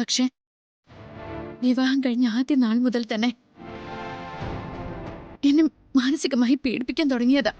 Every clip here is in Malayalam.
പക്ഷെ വിവാഹം കഴിഞ്ഞ ആദ്യ നാൾ മുതൽ തന്നെ എന്നെ മാനസികമായി പീഡിപ്പിക്കാൻ തുടങ്ങിയതാ.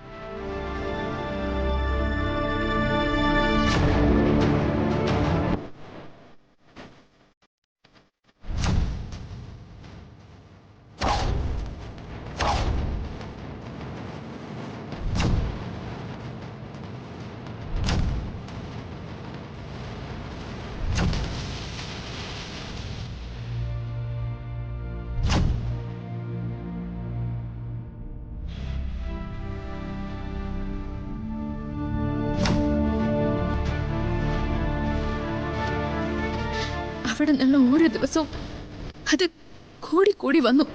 അവിടെ നിന്നുള്ള ഓരോ ദിവസവും അത് കൂടി കൂടി വന്നു.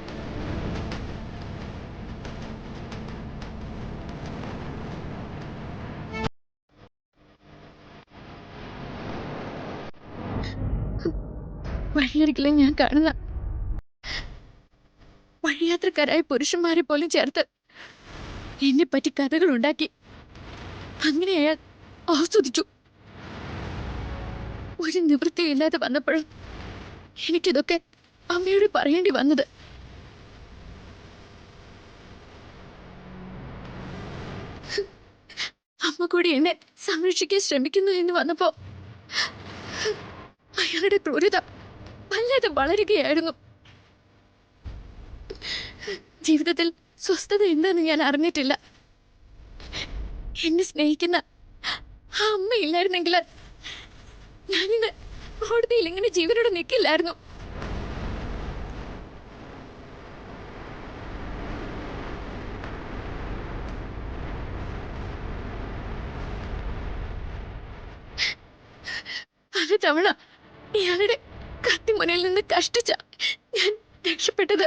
വഴിയരികിലെ ഞാൻ കാണുന്ന വഴിയാത്രക്കാരായ പുരുഷന്മാരെ പോലും ചേർത്ത് എന്നെ പറ്റി കഥകൾ ഉണ്ടാക്കി അങ്ങനെ അയാൾ ആസ്വദിച്ചു. ഒരു നിവൃത്തിയില്ലാതെ വന്നപ്പോഴും എനിക്കിതൊക്കെ അമ്മയോട് പറയേണ്ടി വന്നത്. അമ്മ കൂടി എന്നെ സംരക്ഷിക്കാൻ ശ്രമിക്കുന്നു എന്ന് വന്നപ്പോ അയാളുടെ ക്രൂരത വല്ലാതെ വളരുകയായിരുന്നു. ജീവിതത്തിൽ സ്വസ്ഥത എന്താന്ന് ഞാൻ അറിഞ്ഞിട്ടില്ല. എന്നെ സ്നേഹിക്കുന്ന ആ അമ്മ ഇല്ലായിരുന്നെങ്കിൽ ഞാനിന്ന് കോടതിയിൽ ഇങ്ങനെ ജീവനോട് നിൽക്കില്ലായിരുന്നു. പലതവണ ഇയാളുടെ കത്തിമുനയിൽ നിന്ന് കഷ്ടിച്ച ഞാൻ രക്ഷപ്പെട്ടത്.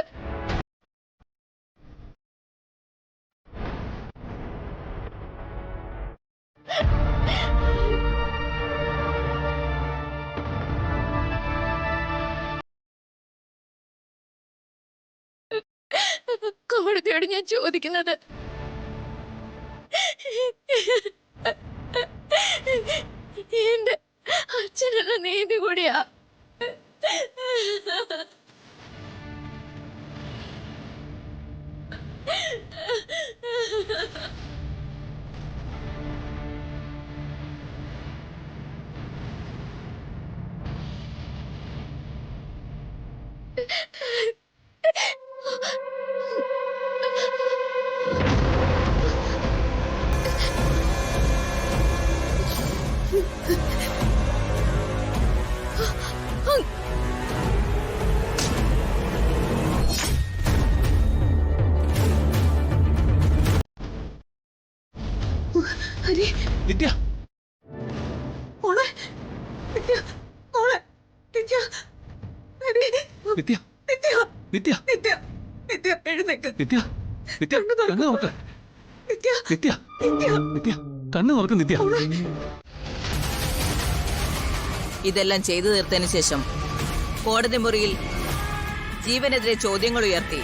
കോടതിയോട് ഞാൻ ചോദിക്കുന്നത് എന്റെ അച്ഛനുള്ള നീതി കൂടിയാ. നിത്യ മോളെ നിത്യ മോളെ നിത്യ നിത്യ നിത്യ നിത്യ നിത്യ നിത്യ എഴുന്നേക്ക്. നിത്യ നിത്യ കണ്ണ് നോക്ക്. നിത്യ നിത്യ നിത്യ നിത്യ കണ്ണ് നോക്ക്. നിത്യ ഇതെല്ലാം ചെയ്തു തീർത്തതിനു ശേഷം കോടതി മുറിയിൽ ജീവനെതിരെ ചോദ്യങ്ങൾ ഉയർത്തി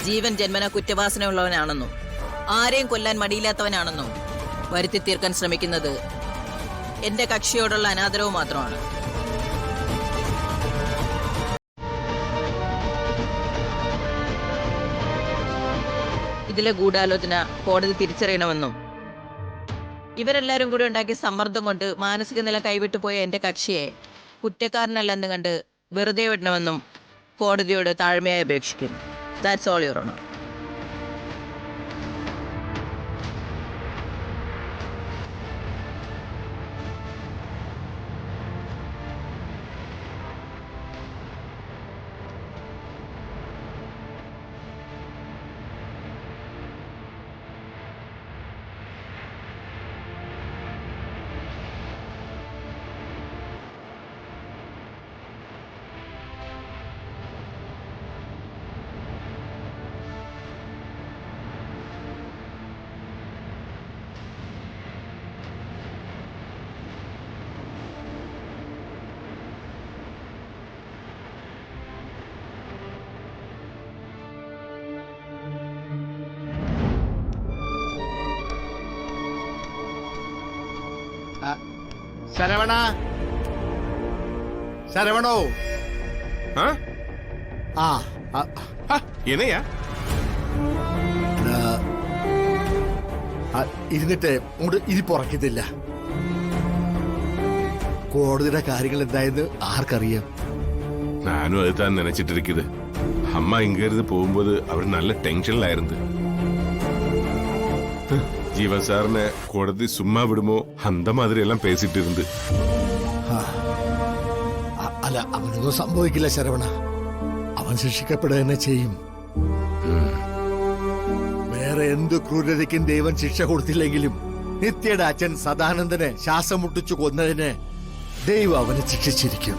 ജീവൻ ജന്മന കുറ്റവാസനയുള്ളവനാണെന്നും ആരെയും കൊല്ലാൻ മടിയില്ലാത്തവനാണെന്നും വരുത്തി തീർക്കാൻ ശ്രമിക്കുന്നത് എന്റെ കക്ഷിയോടുള്ള അനാദരവ് മാത്രമാണ്. ഇതിലെ ഗൂഢാലോചന കോടതി തിരിച്ചറിയണമെന്നും ഇവരെല്ലാരും കൂടി ഉണ്ടാക്കിയ സമ്മർദ്ദം കൊണ്ട് മാനസിക നില കൈവിട്ടു പോയ എന്റെ കക്ഷിയെ കുറ്റക്കാരനല്ലെന്ന് കണ്ട് വെറുതെ വിടണമെന്നും കോടതിയോട് താഴ്മയായി അപേക്ഷിക്കുന്നു. That's all your honour. Saravana ശരവണോ ஆ? ആ ஆ, என்னையா ഇരുന്നിട്ട് അങ്ങോട്ട് ഇരിപ്പുറക്കത്തില്ല. കോടതിയുടെ കാര്യങ്ങൾ എന്തായെന്ന് ആർക്കറിയാം? நானும் அதுதான் நினைச்சிட்டு இருக்குது. அம்மா இங்க இருந்து போகும்போது அவர் நல்ல டென்ஷன்ல இருந்து ஜீவன் சார்னு கோடதி சும்மா விடுமோ அந்த மாதிரி எல்லாம் பேசிட்டு இருந்து. അല്ല, അവനൊന്നും സംഭവിക്കില്ല ശരവണ. അവൻ ശിക്ഷിക്കപ്പെടുക തന്നെ ചെയ്യും. വേറെ എന്ത് ക്രൂരതയ്ക്കും ദൈവം ശിക്ഷ കൊടുത്തില്ലെങ്കിലും നിത്യയുടെ അച്ഛൻ സദാനന്ദനെ ശ്വാസം മുട്ടിച്ചു കൊന്നതിന് ദൈവം അവനെ ശിക്ഷിച്ചിരിക്കും.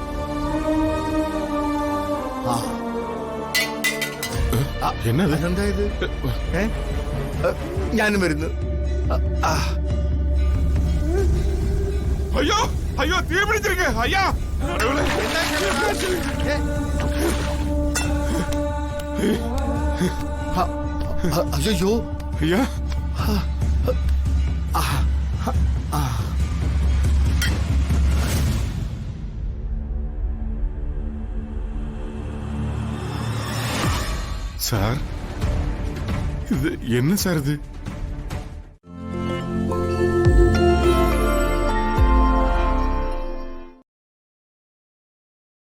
என்னது? എന്തായത്? ഞാനും വരുന്നു. ஐயோ ஐயோ தீ பிடிச்சிருக்கு ஐயா. അയ്യോ ஐயா சார், இது என்ன சார் இது?